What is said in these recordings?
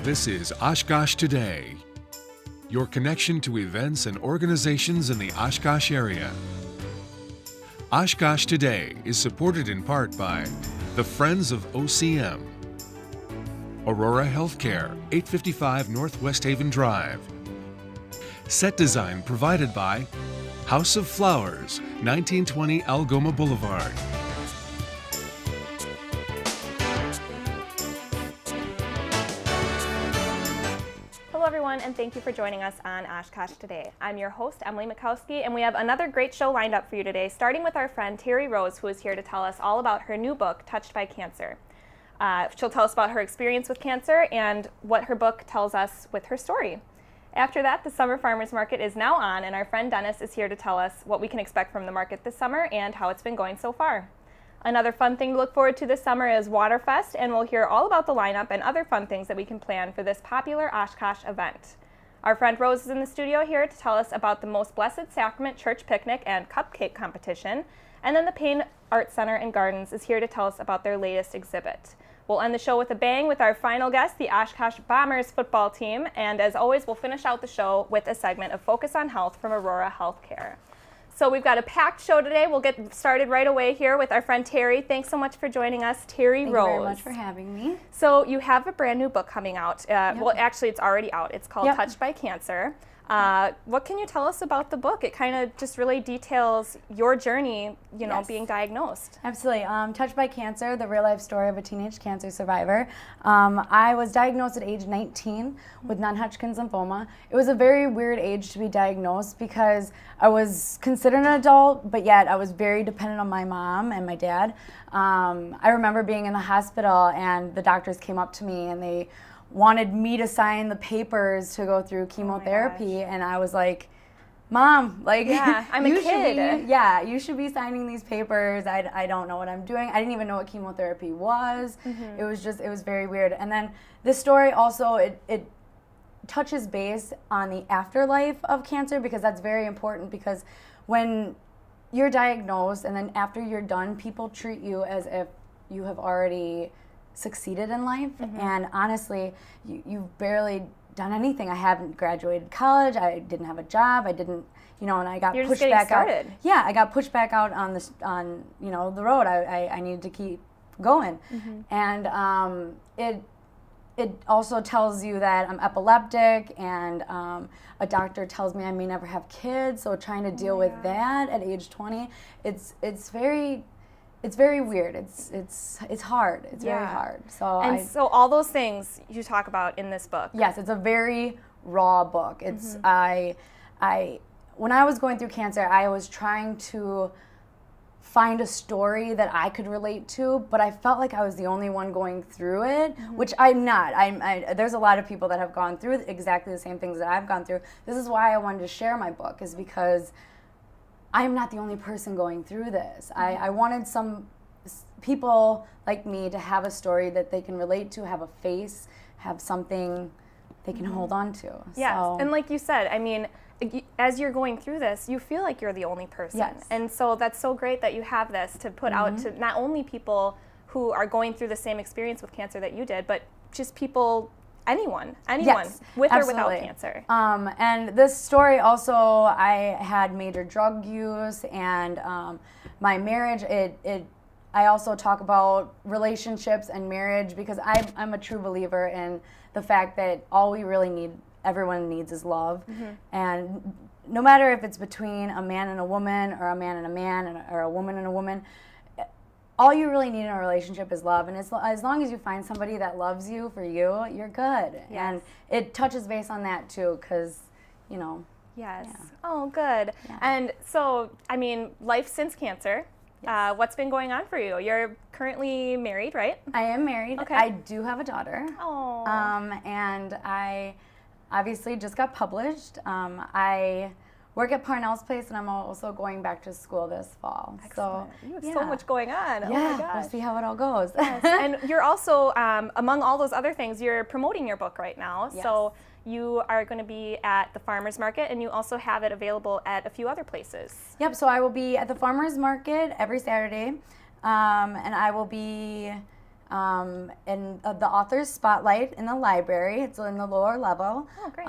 This is Oshkosh Today, your connection to events and organizations in the Oshkosh area. Oshkosh Today is supported in part by the Friends of OCM, Aurora Healthcare, 855 North West Haven Drive. Set design provided by House of Flowers, 1920 Algoma Boulevard. Hello everyone, and thank you for joining us on Oshkosh Today. I'm your host, Emily Mikowski, and we have another great show lined up for you today, starting with our friend Terry Rose, who is here to tell us all about her new book, Touched by Cancer. She'll tell us about her experience with cancer and what her book tells us with her story. After that, the Summer Farmers Market is now on, and our friend Dennis is here to tell us what we can expect from the market this summer and how it's been going so far. Another fun thing to look forward to this summer is Waterfest, and we'll hear all about the lineup and other fun things that we can plan for this popular Oshkosh event. Our friend Rose is in the studio here to tell us about the Most Blessed Sacrament Church Picnic and Cupcake Competition, and then the Payne Art Center and Gardens is here to tell us about their latest exhibit. We'll end the show with a bang with our final guest, the Oshkosh Bombers football team, and as always, we'll finish out the show with a segment of Focus on Health from Aurora Healthcare. So we've got a packed show today. We'll get started right away here with our friend Terry. Thanks so much for joining us, Terry Rose. Thank you very much for having me. So you have a brand new book coming out. Yep. Well, actually, it's already out. It's called Yep. Touched by Cancer. What can you tell us about the book? It kind of just really details your journey, Yes. being diagnosed. Absolutely. Touched by Cancer, the real life story of a teenage cancer survivor. I was diagnosed at age 19 with non-Hodgkin's lymphoma. It was a very weird age to be diagnosed because I was considered an adult, but yet I was very dependent on my mom and my dad. I remember being in the hospital and the doctors came up to me and they wanted me to sign the papers to go through chemotherapy, and I was like, Mom, Yeah, I'm a kid. You should be signing these papers. I don't know what I'm doing. I didn't even know what chemotherapy was. Mm-hmm. It was very weird. And then this story also, it touches base on the afterlife of cancer, because that's very important, because when you're diagnosed and then after you're done, people treat you as if you have already succeeded in life. Mm-hmm. And honestly, you've barely done anything. I haven't graduated college. I didn't have a job. I didn't, and I got You're pushed just back started. out. Yeah, I got pushed back out on the road. I needed to keep going. Mm-hmm. And it also tells you that I'm epileptic, and a doctor tells me I may never have kids. So trying to deal with that at age 20, it's very weird. It's hard. It's very hard. So all those things you talk about in this book. Yes, it's a very raw book. It's when I was going through cancer, I was trying to find a story that I could relate to, but I felt like I was the only one going through it, which I'm not. There's a lot of people that have gone through exactly the same things that I've gone through. This is why I wanted to share my book, is because I'm not the only person going through this. I wanted some people like me to have a story that they can relate to, have a face, have something they can hold on to. Yes, So, and like you said, as you're going through this, you feel like you're the only person. Yes. And so that's so great that you have this to put out to not only people who are going through the same experience with cancer that you did, but just people, anyone, Yes, with or absolutely. without cancer. And this story also, I had major drug use, and my marriage, I also talk about relationships and marriage, because I'm a true believer in the fact that all we really need, everyone needs, is love. And no matter if it's between a man and a woman, or a man and a man, or a woman and a woman, all you really need in a relationship is love. And as long as you find somebody that loves you for you, you're good. Yes. And it touches base on that too, because, Yes. Yeah. Oh, good. Yeah. And so, life since cancer, Yes. what's been going on for you? You're currently married, right? I am married. Okay. I do have a daughter. Oh. And I obviously just got published. I work at Parnell's Place, and I'm also going back to school this fall. Excellent. You have yeah. so much going on. Yeah, Oh my gosh. we'll see how it all goes. Yes. And you're also, among all those other things, you're promoting your book right now. Yes. So you are going to be at the Farmers Market, and you also have it available at a few other places. Yep, so I will be at the Farmers Market every Saturday, and I will be and the author's spotlight in the library. It's in the lower level. Oh, great.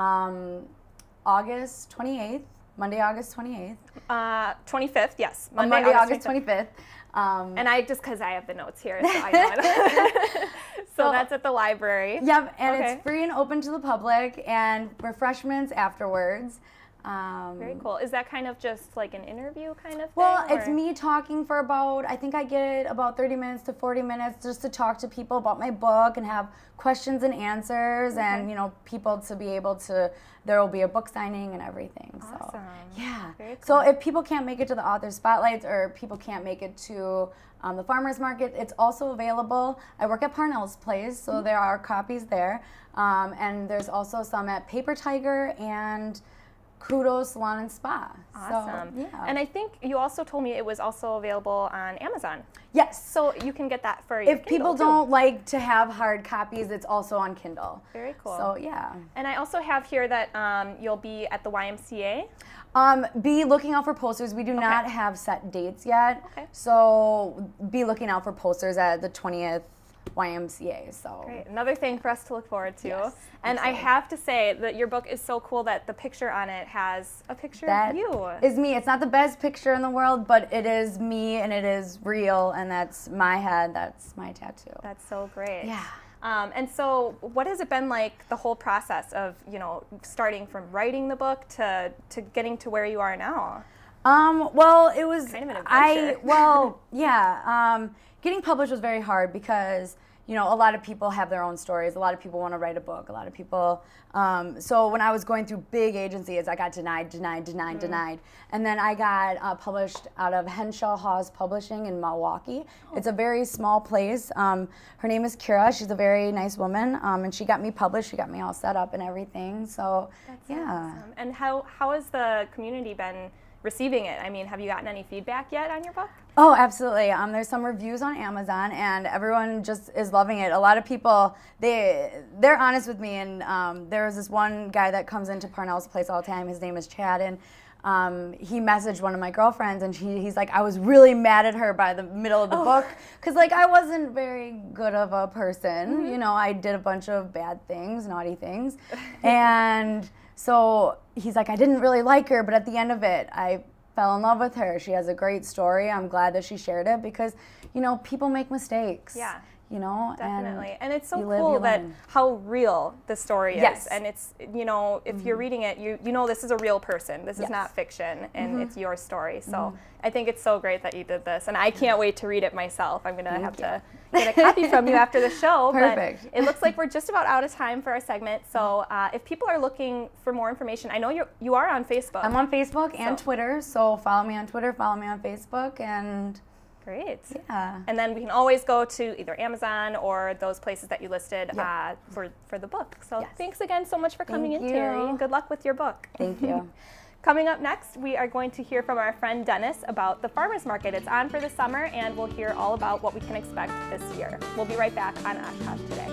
August 28th, Monday, August 28th. 25th, yes. Monday, August 25th. And I just, because I have the notes here, so I know it. So that's at the library. Yep, and it's free and open to the public, and refreshments afterwards. Very cool. Is that kind of just like an interview kind of thing? Well, it's me talking for I think I get about 30 minutes to 40 minutes just to talk to people about my book and have questions and answers, and people to be able to, there will be a book signing and everything. Awesome. So, yeah. Very cool. So if people can't make it to the author spotlights, or people can't make it to the farmers market, it's also available. I work at Parnell's Place, so there are copies there. And there's also some at Paper Tiger and Kudos Salon and Spa. Awesome. So, yeah. And I think you also told me it was also available on Amazon. Yes. So you can get that for your If people don't like to have hard copies, it's also on Kindle. Very cool. So, yeah. And I also have here that you'll be at the YMCA. Be looking out for posters. We do not have set dates yet. Okay. So be looking out for posters at the 20th YMCA. So Great. Another thing for us to look forward to. Yes, and I have to say that your book is so cool that the picture on it has a picture of you. Is me. It's not the best picture in the world, but it is me, and it is real, and that's my head. That's my tattoo. That's so great. Yeah. And so what has it been like, the whole process of, starting from writing the book to getting to where you are now? Well, it was kind of an adventure. Getting published was very hard because, a lot of people have their own stories. A lot of people want to write a book. A lot of people, so when I was going through big agencies, I got denied. And then I got published out of Henshaw Hawes Publishing in Milwaukee. It's a very small place. Her name is Kira. She's a very nice woman, and she got me published. She got me all set up and everything. So, That's yeah. awesome. And how has the community been receiving it? I mean, have you gotten any feedback yet on your book? Oh, absolutely. There's some reviews on Amazon, and everyone just is loving it. A lot of people, they're honest with me, and there was this one guy that comes into Parnell's Place all the time. His name is Chad, and he messaged one of my girlfriends, and he's like, I was really mad at her by the middle of the book, because I wasn't very good of a person. I did a bunch of bad things, naughty things, and so he's like, I didn't really like her, but at the end of it, I fell in love with her. She has a great story. I'm glad that she shared it because, people make mistakes. Yeah. Definitely. And it's so cool that how real the story is. Yes. And it's, if you're reading it, you know this is a real person. This is not fiction, and it's your story. So I think it's so great that you did this. And I can't wait to read it myself. I'm going to have to get a copy from you after the show. Perfect. But it looks like we're just about out of time for our segment. So if people are looking for more information, I know you are on Facebook. I'm on Facebook and Twitter. So follow me on Twitter, follow me on Facebook, and... Great. Yeah. And then we can always go to either Amazon or those places that you listed for the book. So thanks again so much for coming in, Terry, and good luck with your book. Thank you. Coming up next, we are going to hear from our friend Dennis about the farmers market. It's on for the summer, and we'll hear all about what we can expect this year. We'll be right back on Oshkosh Today.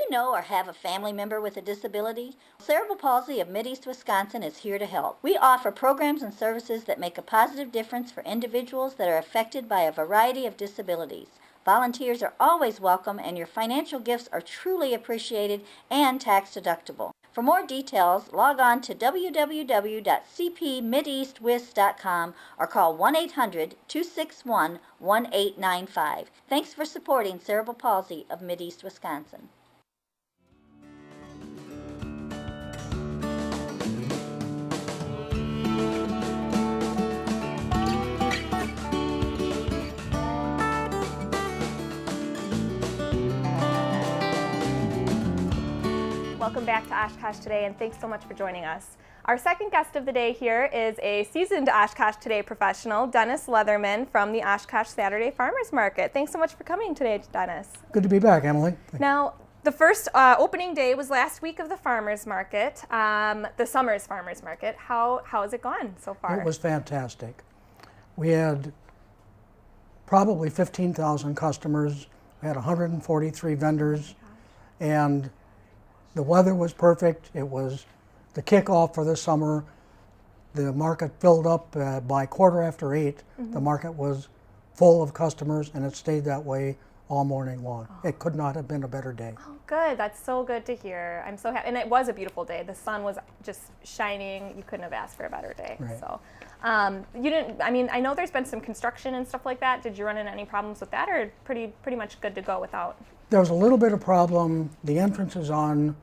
Know or have a family member with a disability? Cerebral Palsy of Mideast, Wisconsin is here to help. We offer programs and services that make a positive difference for individuals that are affected by a variety of disabilities. Volunteers are always welcome, and your financial gifts are truly appreciated and tax deductible. For more details, log on to www.cpmideastwis.com or call 1-800-261-1895. Thanks for supporting Cerebral Palsy of Mideast, Wisconsin. Welcome back to Oshkosh Today, and thanks so much for joining us. Our second guest of the day here is a seasoned Oshkosh Today professional, Dennis Leatherman from the Oshkosh Saturday Farmers Market. Thanks so much for coming today, Dennis. Good to be back, Emily. Now, The first opening day was last week of the farmers market, the summer's farmers market. How has it gone so far? It was fantastic. We had probably 15,000 customers. We had 143 vendors, and the weather was perfect. It was the kickoff for the summer. The market filled up by 8:15. The market was full of customers, and it stayed that way all morning long. It could not have been a better day. Oh, good. That's so good to hear. I'm so happy. And it was a beautiful day. The sun was just shining. You couldn't have asked for a better day. Right. So, you didn't, I mean, I know there's been some construction and stuff like that. Did you run into any problems with that, or pretty much good to go without? There was a little bit of problem. The entrance is on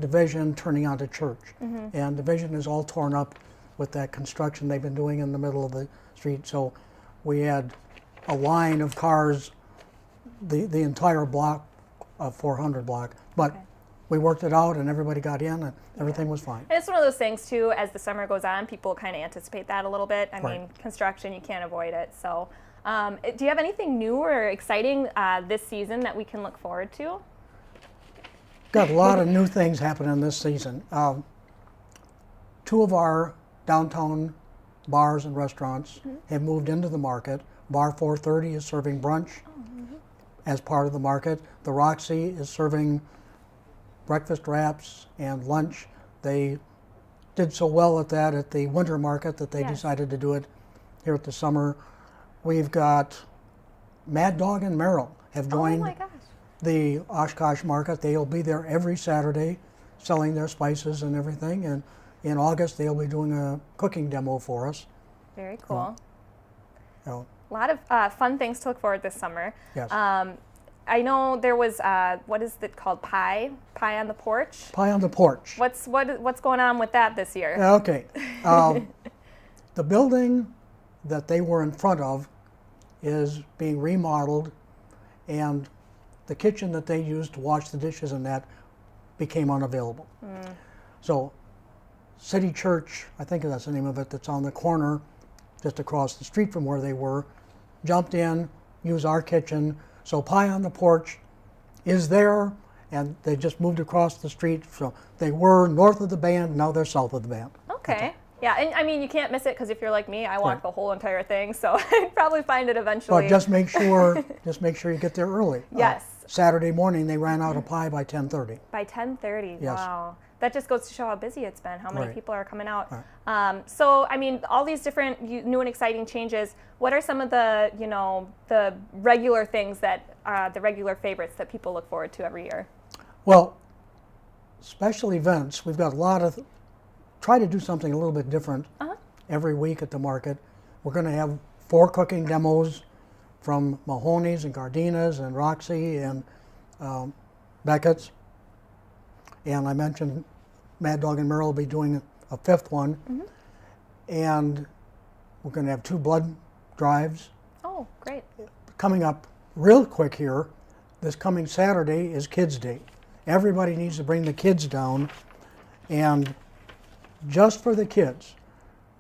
Division turning onto Church, and Division is all torn up with that construction they've been doing in the middle of the street. So we had a line of cars, the entire block of 400 block, but we worked it out and everybody got in and everything was fine. And it's one of those things too, as the summer goes on, people kind of anticipate that a little bit. I Right. mean, construction, you can't avoid it. So do you have anything new or exciting this season that we can look forward to? Got a lot of new things happening this season. Two of our downtown bars and restaurants have moved into the market. Bar 430 is serving brunch as part of the market. The Roxy is serving breakfast wraps and lunch. They did so well at that at the winter market that they Yes. decided to do it here at the summer. We've got Mad Dog and Merrill have joined Oh my gosh. the Oshkosh market. They'll be there every Saturday selling their spices and everything. And in August, they'll be doing a cooking demo for us. Very cool. So, A lot of fun things to look forward this summer. yes. I know there was what is it called? Pie on the porch. Pie on the porch. What's going on with that this year? Okay. The building that they were in front of is being remodeled, and the kitchen that they used to wash the dishes and that became unavailable. So City Church, I think that's the name of it, that's on the corner just across the street from where they were, jumped in, used our kitchen. So Pie on the Porch is there, and they just moved across the street. So they were north of the band, now they're south of the band. Okay. Yeah, and I mean, you can't miss it because if you're like me, I walk Right. the whole entire thing, so I'd probably find it eventually. But just make sure you get there early. Yes. Saturday morning, they ran out of pie by 10:30. By 10:30. Yes. Wow. That just goes to show how busy it's been, how many Right. people are coming out. Right. So, I mean, all these different new and exciting changes, what are some of the, the regular things that, the regular favorites that people look forward to every year? Well, special events, we've got a lot of, try to do something a little bit different every week at the market. We're going to have 4 cooking demos from Mahoney's and Gardina's and Roxy and Beckett's. And I mentioned Mad Dog and Merrill will be doing a 5th one. And we're going to have 2 blood drives. Oh, great. Coming up real quick here, this coming Saturday is Kids Day. Everybody needs to bring the kids down, and just for the kids,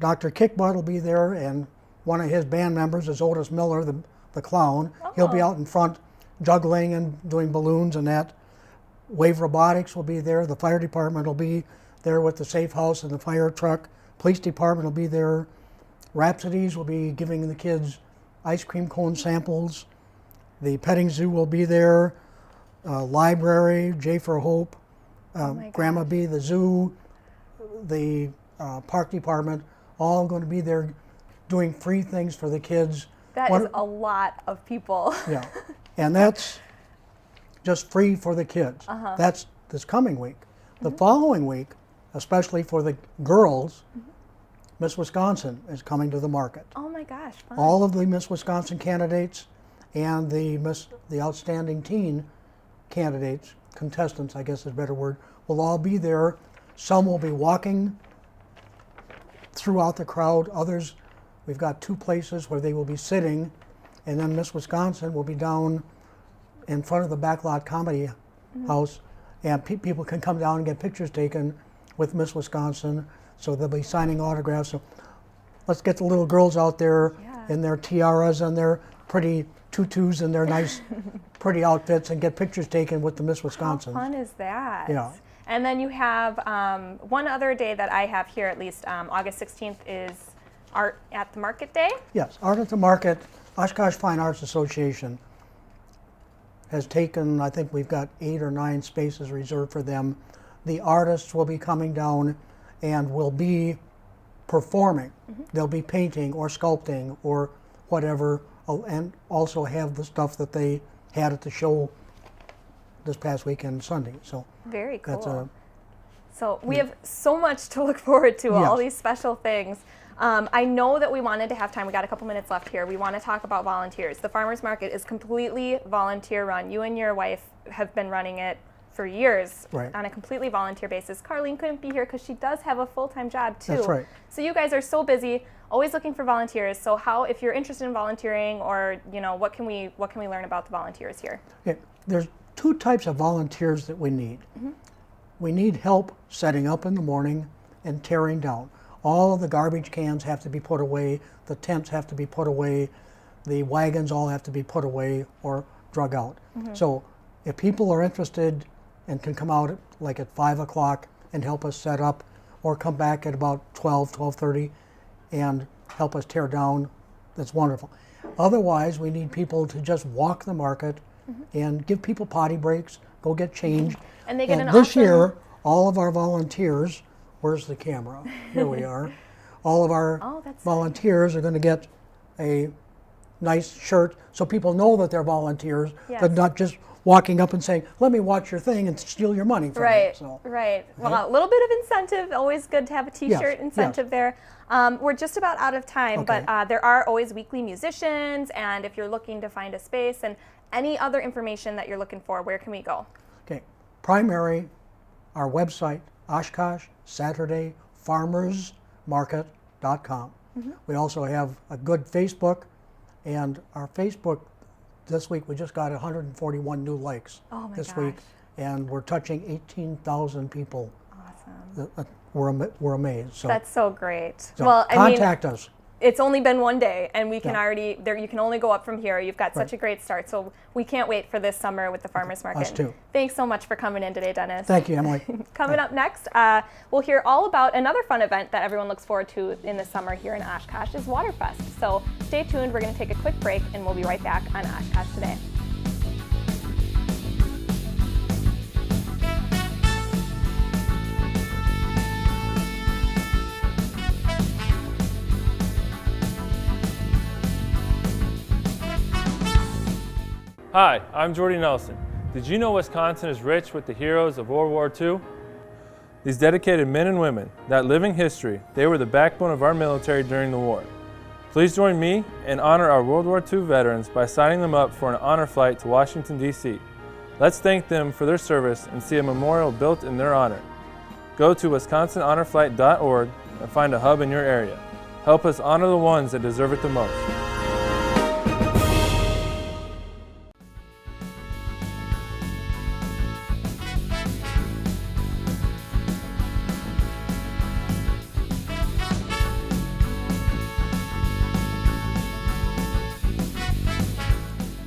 Dr. Kickbutt will be there, and one of his band members is Otis Miller, the clown. He'll be out in front juggling and doing balloons and that. Wave Robotics will be there. The fire department will be there with the safe house and the fire truck. Police department will be there. Rhapsodies will be giving the kids ice cream cone samples. The petting zoo will be there. Library, J for Hope, Grandma B, the zoo, the park department, all going to be there doing free things for the kids. That is a lot of people. Yeah, and that's just free for the kids. That's this coming week. The following week, especially for the girls, Miss Wisconsin is coming to the market. Oh my gosh, fun. All of the Miss Wisconsin candidates and the outstanding teen candidates, contestants, I guess is a better word, will all be there. Some will be walking throughout the crowd. Others, we've got 2 places where they will be sitting, and then Miss Wisconsin will be down in front of the Backlot Comedy House, and people can come down and get pictures taken with Miss Wisconsin. So they'll be signing autographs. So let's get the little girls out there in their tiaras and their pretty tutus and their nice, pretty outfits and get pictures taken with the Miss Wisconsin. How fun is that? Yeah. And then you have one other day that I have here, at least August 16th, is Art at the Market Day. Yes, Art at the Market, Oshkosh Fine Arts Association has taken, I think we've got 8 or 9 spaces reserved for them. The artists will be coming down and will be performing. They'll be painting or sculpting or whatever, and also have the stuff that they had at the show this past weekend, Sunday. So very cool. that's a, so we have so much to look forward to, all Yes. these special things. I know that we wanted to have time. We got a couple minutes left here. We want to talk about volunteers. The farmers market is completely volunteer run. You and your wife have been running it for years Right. on a completely volunteer basis. Carlene couldn't be here because she does have a full-time job too. That's right. So you guys are so busy, always looking for volunteers. So how, if you're interested in volunteering, or what can we learn about the volunteers here? okay, there's 2 types of volunteers that we need. We need help setting up in the morning and tearing down. All of the garbage cans have to be put away, the tents have to be put away, the wagons all have to be put away or drug out. So if people are interested and can come out like at 5 o'clock and help us set up, or come back at about 12:30 and help us tear down, that's wonderful. Otherwise, we need people to just walk the market and give people potty breaks, go get changed. And they get an this awesome- year, all of our volunteers, where's the camera? Here we are. All of our Oh, that's volunteers are going to get a nice shirt so people know that they're volunteers, Yes. but not just walking up and saying, let me watch your thing and steal your money from Right, you. So, right. Well, a little bit of incentive, always good to have a t-shirt Yes, incentive there. We're just about out of time, Okay. but there are always weekly musicians, and if you're looking to find a space and any other information that you're looking for, where can we go? okay. Primary, our website, Oshkosh Saturday Farmers Market.com. We also have a good Facebook, and our Facebook this week we just got 141 new likes Oh my this gosh. week, and we're touching 18,000 people. Awesome. We're amazed. So, That's so great. so Well, I mean, contact us. it's only been one day, and we can Yeah. already, there, you can only go up from here. You've got such Right. a great start, so we can't wait for this summer with the farmers market. Us too. Thanks so much for coming in today, Dennis. Thank you, Emily. Coming up next, we'll hear all about another fun event that everyone looks forward to in the summer here in Oshkosh is Waterfest. So stay tuned. We're going to take a quick break, and we'll be right back on Oshkosh Today. Hi, I'm Jordy Nelson. Did you know Wisconsin is rich with the heroes of World War II? These dedicated men and women, that living history, they were the backbone of our military during the war. Please join me and honor our World War II veterans by signing them up for an honor flight to Washington, D.C. Let's thank them for their service and see a memorial built in their honor. Go to wisconsinhonorflight.org and find a hub in your area. Help us honor the ones that deserve it the most.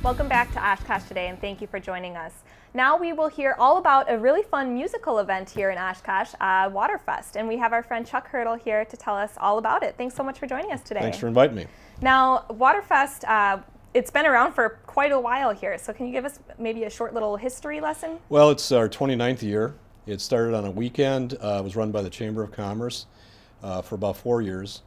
Welcome back to Oshkosh Today, and thank you for joining us. Now we will hear all about a really fun musical event here in Oshkosh, Waterfest, and we have our friend Chuck Hurdle here to tell us all about it. Thanks so much for joining us today. Thanks for inviting me. Now, Waterfest, it's been around for quite a while here, so can you give us maybe a short little history lesson? Well, it's our 29th year. It started on a weekend. It was run by the Chamber of Commerce for about 4 years.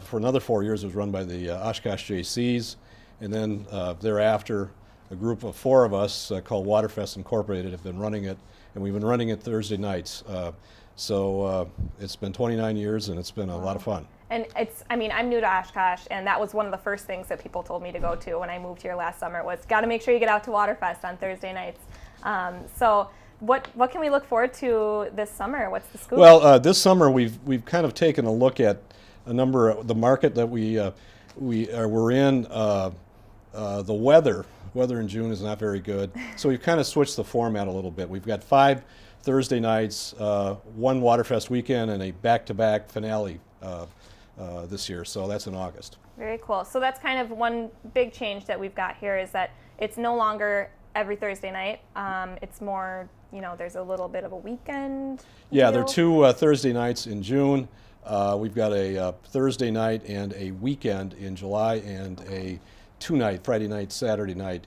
For another 4 years, it was run by the Oshkosh JCs. And then thereafter, a group of 4 of us called Waterfest Incorporated have been running it, and we've been running it Thursday nights. So it's been 29 years, and it's been a lot of fun. And I'm new to Oshkosh, and that was one of the first things that people told me to go to when I moved here last summer was, got to make sure you get out to Waterfest on Thursday nights. So what can we look forward to this summer? What's the scoop? Well, this summer we've kind of taken a look at a number of the market that we're in. The weather in June is not very good, so we've kind of switched the format a little bit. We've got 5 Thursday nights, 1 Waterfest weekend, and a back-to-back finale this year, so that's in August. Very cool. So that's kind of one big change that we've got here is that it's no longer every Thursday night. It's more, there's a little bit of a weekend. Yeah, deal. there are two Thursday nights in June. We've got a Thursday night and a weekend in July, and a two-night, Friday night, Saturday night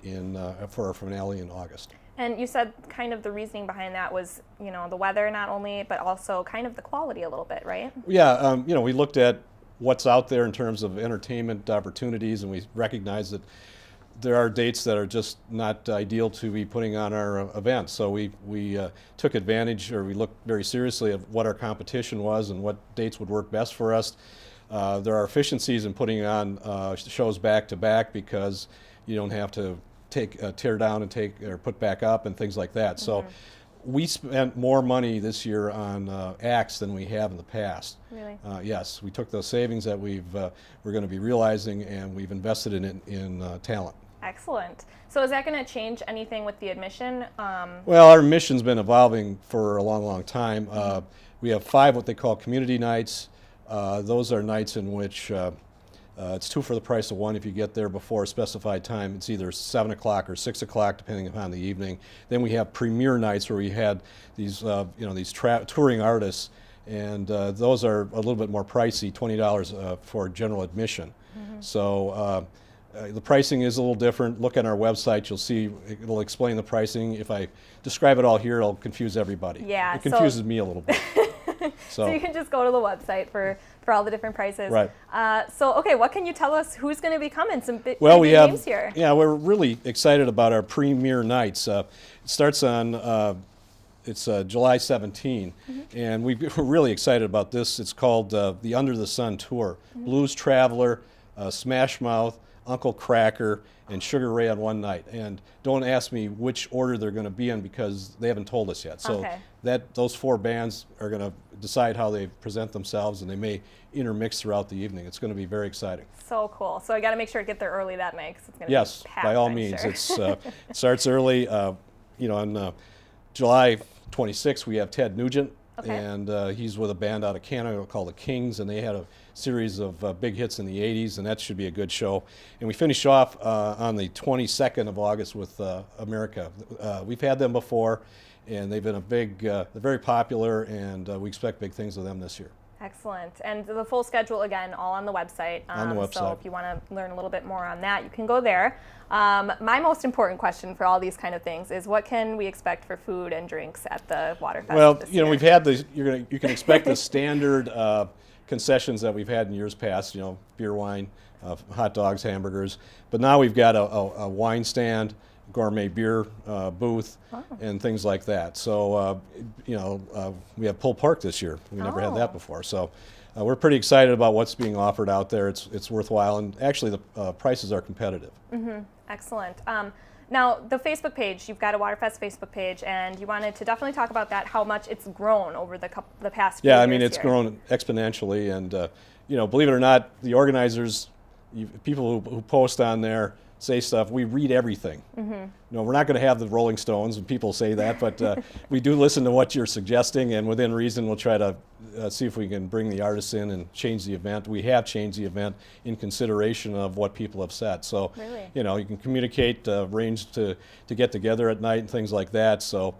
for our finale in August. And you said kind of the reasoning behind that was, the weather not only, but also kind of the quality a little bit, right? Yeah, we looked at what's out there in terms of entertainment opportunities, and we recognize that there are dates that are just not ideal to be putting on our events. So we took advantage, or we looked very seriously at what our competition was and what dates would work best for us. There are efficiencies in putting on shows back to back because you don't have to tear down and or put back up and things like that. So we spent more money this year on acts than we have in the past. Really? Yes, we took those savings that we're going to be realizing, and we've invested in talent. Excellent. So is that going to change anything with the admission? Well, our admission's been evolving for a long, long time. We have 5 what they call community nights. Those are nights in which it's 2 for the price of 1 if you get there before a specified time. It's either 7 o'clock or 6 o'clock, depending upon the evening. Then we have premiere nights where we had these, these touring artists, and those are a little bit more pricey, $20 for general admission. So the pricing is a little different. Look on our website, you'll see, it'll explain the pricing. If I describe it all here, it'll confuse everybody. Yeah. It confuses me a little bit. So you can just go to the website for all the different prices. Right. Okay, what can you tell us? Who's going to be coming? Some big names here. Yeah, we're really excited about our premiere nights. It starts on July 17, and we're really excited about this. It's called the Under the Sun Tour. Blues Traveler, Smash Mouth, Uncle Cracker, and Sugar Ray on one night. And don't ask me which order they're going to be in because they haven't told us yet. So those 4 bands are going to decide how they present themselves, and they may intermix throughout the evening. It's going to be very exciting. So cool. So I got to make sure to get there early that night because it's going to be packed, by all I'm means. sure. It starts early. On July 26th, we have Ted Nugent. Okay. And he's with a band out of Canada called the Kings, and they had a series of big hits in the 80s, and that should be a good show. And we finish off on the 22nd of August with America. We've had them before, and they've been they're very popular, and we expect big things of them this year. Excellent. And the full schedule, again, all on the website. On the website. So if you want to learn a little bit more on that, you can go there. My most important question for all these kind of things is what can we expect for food and drinks at the Waterfest? Well, this year? we've had the, you can expect the standard concessions that we've had in years past, beer, wine, hot dogs, hamburgers. But now we've got a wine stand, gourmet beer booth, and things like that. So, we have pulled pork this year. We never had that before. So we're pretty excited about what's being offered out there. It's worthwhile, and actually the prices are competitive. Excellent. Now, the Facebook page, you've got a Waterfest Facebook page, and you wanted to definitely talk about that, how much it's grown over the past few years. Yeah, I mean, it's grown exponentially, and, believe it or not, the organizers, people who post on there, say stuff, we read everything. We're not going to have the Rolling Stones, and people say that, but we do listen to what you're suggesting, and within reason, we'll try to see if we can bring the artists in and change the event. We have changed the event in consideration of what people have said. So, you can communicate, arrange to get together at night and things like that. So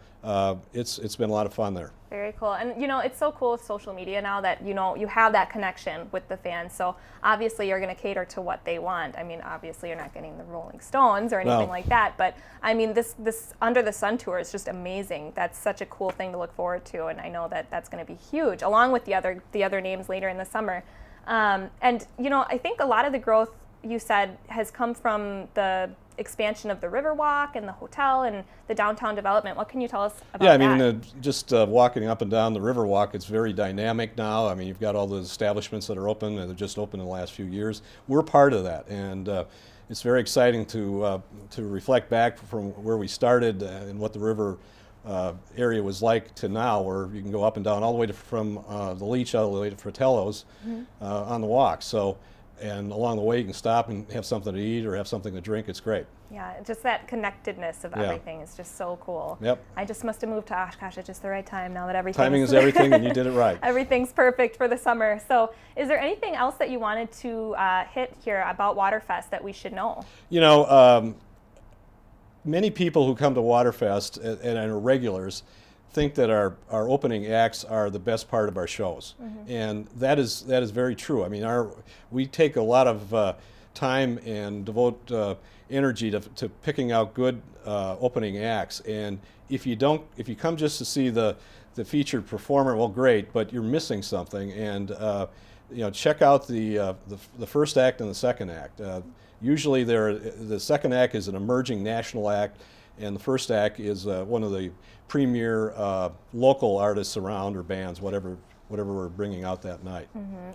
it's been a lot of fun there. Very cool. And, it's so cool with social media now that, you have that connection with the fans. So obviously you're going to cater to what they want. I mean, obviously you're not getting the Rolling Stones or anything like that. But, I mean, this Under the Sun tour is just amazing. That's such a cool thing to look forward to. And I know that that's going to be huge, along with the other names later in the summer. And, I think a lot of the growth, you said, has come from the expansion of the Riverwalk and the hotel and the downtown development. What can you tell us about that? Yeah, I mean, just walking up and down the Riverwalk, it's very dynamic now. I mean, you've got all the establishments that are open, and they're just opened in the last few years. We're part of that, and it's very exciting to reflect back from where we started and what the river area was like to now, where you can go up and down all the way from the Leach all the way to Fratello's on the walk. So and along the way you can stop and have something to eat or have something to drink. It's great. Yeah, just that connectedness of everything is just so cool. Yep. I just must have moved to Oshkosh at just the right time now that everything Timing is everything, and you did it right. Everything's perfect for the summer. So is there anything else that you wanted to hit here about Waterfest that we should know? You know, many people who come to Waterfest and are regulars think that our opening acts are the best part of our shows, and that is very true. I mean, we take a lot of time and devote energy to picking out good opening acts, and if you come just to see the featured performer, well, great, but you're missing something. And you know, check out the first act and the second act. Usually, the second act is an emerging national act, and the first act is one of the premier local artists around, or bands, whatever we're bringing out that night.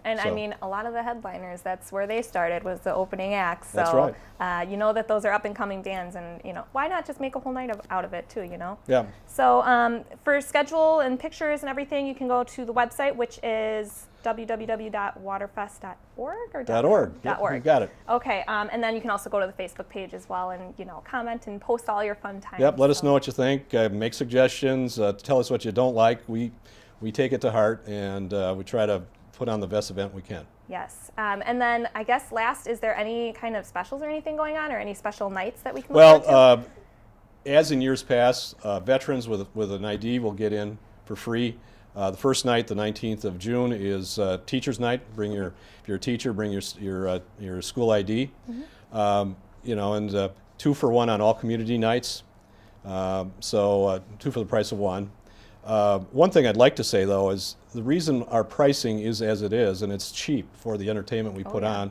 And So- I mean, a lot of the headliners, that's where they started, was the opening act. So That's right. you know that those are up and coming bands, and you know, why not just make a whole night out of it too, you know? Yeah. So for schedule and pictures and everything, you can go to the website, which is www.waterfest.org or .org. .org. Yep, you got it. Okay, and then you can also go to the Facebook page as well, and you know, comment and post all your fun times. Yep. Let us So- know what you think. Make suggestions. Tell us what you don't like. We take it to heart, and we try to put on the best event we can. Yes, and then I guess last, is there any kind of specials or anything going on, or any special nights that we can look forward to? Well, as in years past, veterans with an ID will get in for free. The first night, the 19th of June, is Teacher's Night. If you're a teacher, bring your school ID. You know, and 2 for 1 on all community nights. So 2 for the price of 1. One thing I'd like to say, though, is the reason our pricing is as it is, and it's cheap for the entertainment we put on,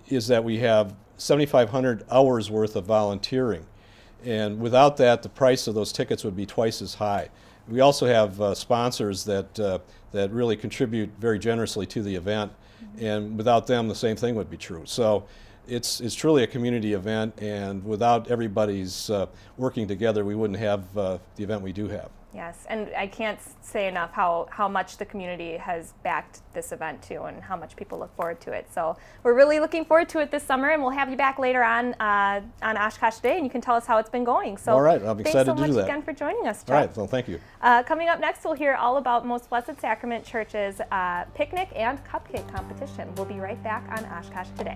is that we have 7,500 hours worth of volunteering. And without that, the price of those tickets would be twice as high. We also have sponsors that really contribute very generously to the event, and without them, the same thing would be true. So it's truly a community event, and without everybody's working together, we wouldn't have the event we do have. Yes, and I can't say enough how much the community has backed this event too, and how much people look forward to it. So we're really looking forward to it this summer, and we'll have you back later on Oshkosh Day, and you can tell us how it's been going. So All right, I'll be excited to do thanks so that. much again for joining us, Chuck. All right, well, thank you. Coming up next, we'll hear all about Most Blessed Sacrament Church's picnic and cupcake competition. We'll be right back on Oshkosh Today.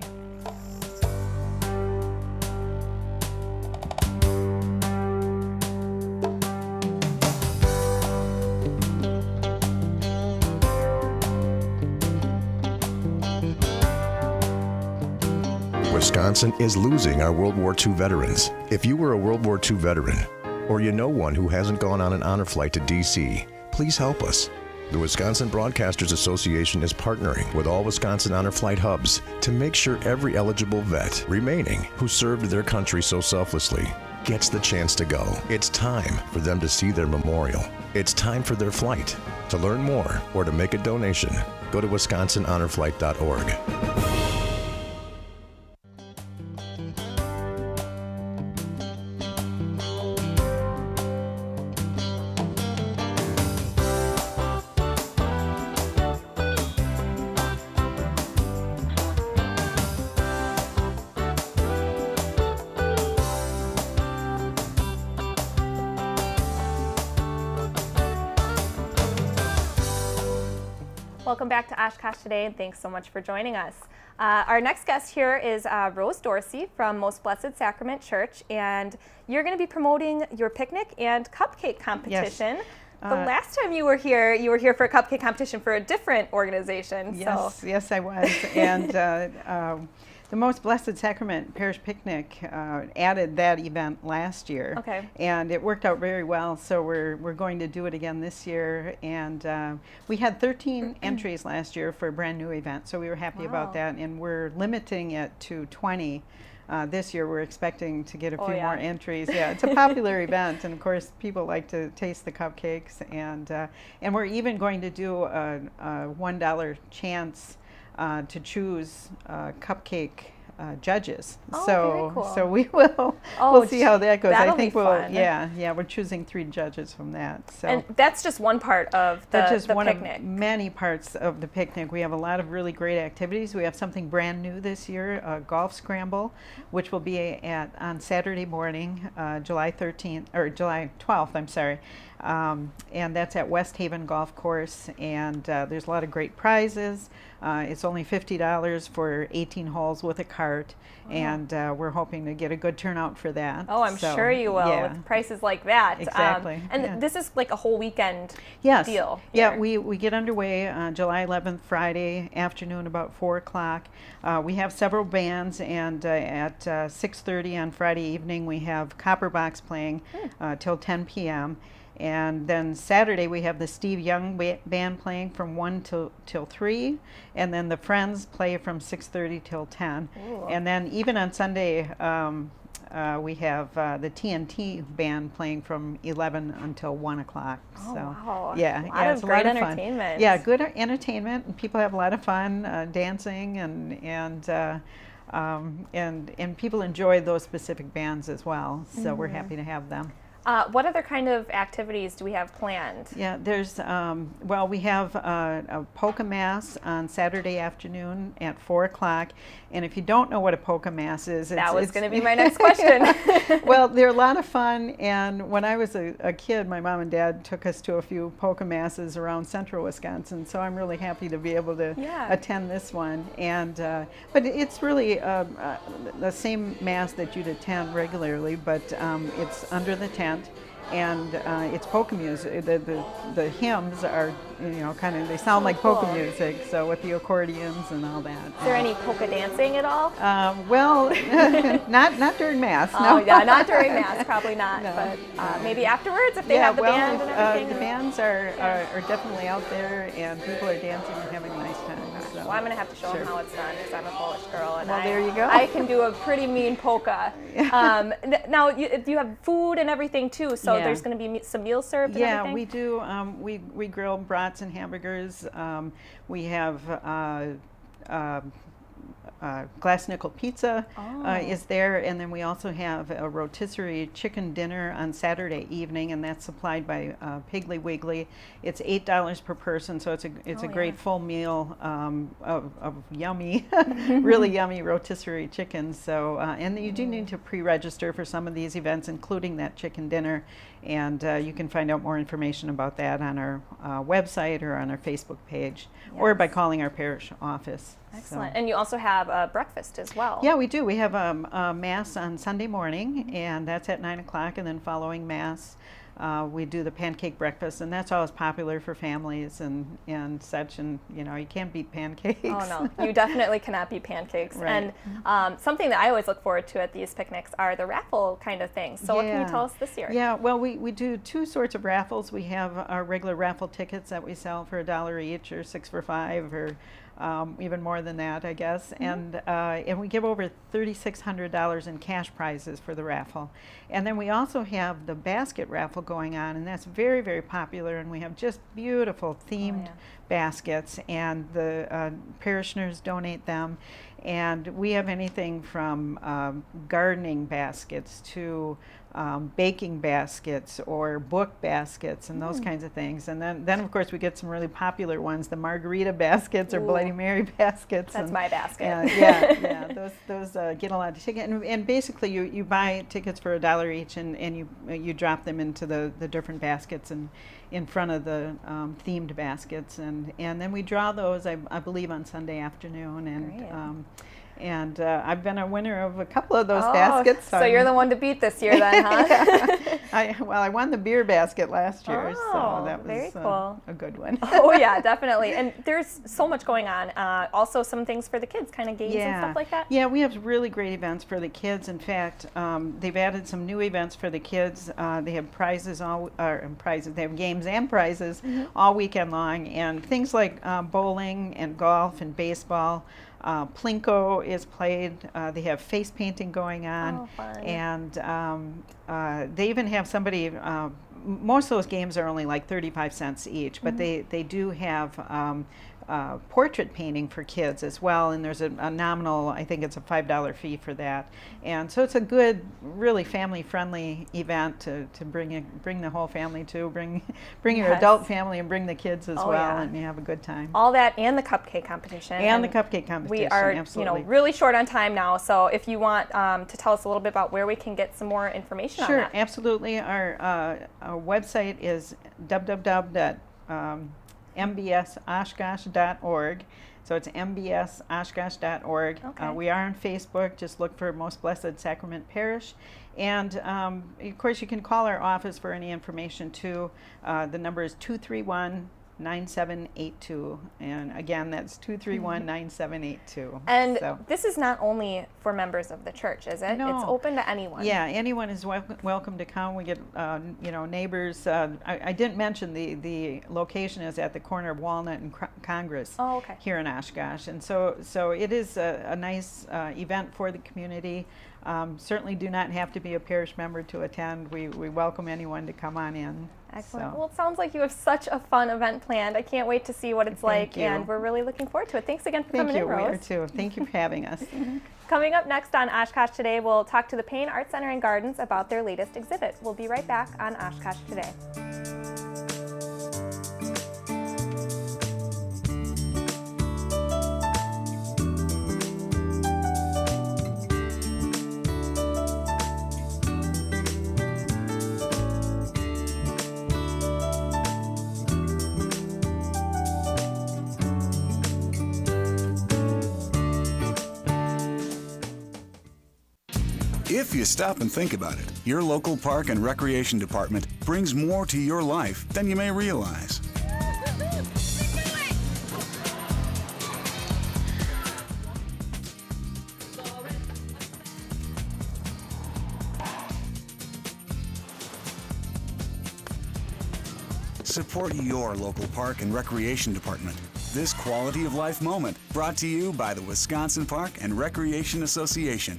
Wisconsin is losing our World War II veterans. If you were a World War II veteran, or you know one who hasn't gone on an honor flight to D.C., please help us. The Wisconsin Broadcasters Association is partnering with all Wisconsin Honor Flight hubs to make sure every eligible vet remaining who served their country so selflessly gets the chance to go. It's time for them to see their memorial. It's time for their flight. To learn more or to make a donation, go to wisconsinhonorflight.org. Welcome back to Oshkosh Today, and thanks so much for joining us. Our next guest here is Rose Dorsey from Most Blessed Sacrament Church, and you're going to be promoting your picnic and cupcake competition. Yes. The last time you were here for a cupcake competition for a different organization. Yes, So. yes, I was. And the Most Blessed Sacrament Parish Picnic added that event last year. Okay. And it worked out very well, so we're going to do it again this year. And we had 13 entries last year for a brand new event, so we were happy Wow. about that. And we're limiting it to 20. This year we're expecting to get a few more entries. Yeah, it's a popular event, and of course people like to taste the cupcakes. And we're even going to do a $1 chance to choose a cupcake judges. Oh, so very cool. so we will Oh, we'll see how that goes. that'll I think be fun. we're choosing 3 judges from that. So And that's just one part of the, that's just the one picnic. of many parts of the picnic. We have a lot of really great activities. We have something brand new this year, a golf scramble, which will be on Saturday morning, July 12th, I'm sorry. And that's at West Haven Golf Course, and there's a lot of great prizes. It's only $50 for 18 holes with a cart, and we're hoping to get a good turnout for that. Oh, I'm sure you will yeah. with prices like that. Exactly. And yeah. this is like a whole weekend Yes. deal. Yeah, here. we get underway on July 11th, Friday afternoon, about 4 o'clock. We have several bands, and at 6:30 on Friday evening, we have Copperbox playing till 10 p.m. And then Saturday we have the Steve Young band playing from 1 till 3, and then the Friends play from 6:30 till 10. Ooh. And then even on Sunday we have the TNT band playing from 11 until 1 o'clock. Oh, so wow. yeah, A lot of it's a great lot of fun. entertainment. Yeah, good entertainment, and people have a lot of fun dancing, and people enjoy those specific bands as well. So we're happy to have them. What other kind of activities do we have planned? Yeah, there's, we have a polka mass on Saturday afternoon at 4 o'clock. And if you don't know what a polka mass is, That was going to be my next question. Well, they're a lot of fun. And when I was a kid, my mom and dad took us to a few polka masses around central Wisconsin. So I'm really happy to be able to attend this one. And but it's really the same mass that you'd attend regularly, but it's under the tent. And it's polka music. The hymns are, they sound like polka music. So with the accordions and all that. Is there any polka dancing at all? Well, not during mass. Oh, no. yeah, not during mass, probably not. No. But maybe afterwards, if they have the band and everything. The bands are definitely out there, and people are dancing and having a nice time. So. Well, I'm going to have to show them how it's done because I'm a Polish girl, and there you go. I can do a pretty mean polka. Now, you have food and everything too, so there's going to be some meals served and everything? Yeah, we do. We grill brats and hamburgers. We have glass nickel pizza is there, and then we also have a rotisserie chicken dinner on Saturday evening, and that's supplied by Piggly Wiggly. It's $8 per person, so it's a great full meal of yummy, really yummy rotisserie chicken. So and you do need to pre-register for some of these events, including that chicken dinner, and you can find out more information about that on our website or on our Facebook page, or by calling our parish office. Excellent. So. And you also have a breakfast as well. Yeah, we do. We have a Mass on Sunday morning, and that's at 9 o'clock, and then following Mass, we do the pancake breakfast, and that's always popular for families and such, and you can't beat pancakes. Oh no, you definitely cannot beat pancakes. Right. And something that I always look forward to at these picnics are the raffle kind of things. So what can you tell us this year? Yeah, well, we do 2 sorts of raffles. We have our regular raffle tickets that we sell for $1 each, or 6 for $5, or even more than that, I guess. And we give over $3,600 in cash prizes for the raffle. And then we also have the basket raffle going on, and that's very, very popular. And we have just beautiful themed baskets, and the parishioners donate them. And we have anything from gardening baskets to baking baskets or book baskets and those kinds of things. And then of course we get some really popular ones, the margarita baskets or Bloody Mary baskets. That's my basket. Those get a lot of tickets. And basically you buy tickets for $1 each, and you drop them into the different baskets and in front of the themed baskets, and then we draw those, I believe, on Sunday afternoon. And I've been a winner of a couple of those baskets. So you're the one to beat this year then, huh? I won the beer basket last year, so that was very cool. A good one. Oh yeah, definitely. And there's so much going on. Also some things for the kids, kind of games and stuff like that. Yeah, we have really great events for the kids. In fact, they've added some new events for the kids. They have prizes They have games and prizes all weekend long, and things like bowling and golf and baseball. Plinko is played. They have face painting going on, and they even have somebody. Most of those games are only like 35 cents each, but they do have portrait painting for kids as well, and there's a nominal, I think it's a $5 fee for that. And so it's a good, really family-friendly event to bring the whole family to, bring your adult family and bring the kids as well, and you have a good time. All that and the cupcake competition. And the cupcake competition, we are, absolutely. Really short on time now, so if you want to tell us a little bit about where we can get some more information on that. Sure, absolutely. Our website is www.mbsoshkosh.org. So it's mbsoshkosh.org. Okay. We are on Facebook. Just look for Most Blessed Sacrament Parish. And of course, you can call our office for any information too. The number is 231-9782. And again, that's 231-9782. And so this is not only for members of the church, is it? No. It's open to anyone. Yeah, anyone is welcome to come. We get, neighbors. I didn't mention the location is at the corner of Walnut and Congress here in Oshkosh. And so it is a nice event for the community. Certainly do not have to be a parish member to attend. We welcome anyone to come on in. Excellent. So. Well, it sounds like you have such a fun event planned. I can't wait to see what it's like, you. And we're really looking forward to it. Thanks again for coming in, Rose. We are too. Thank you for having us. Coming up next on Oshkosh Today, we'll talk to the Payne Art Center and Gardens about their latest exhibit. We'll be right back on Oshkosh Today. If you stop and think about it, your local park and recreation department brings more to your life than you may realize. Support your local park and recreation department. This quality of life moment brought to you by the Wisconsin Park and Recreation Association.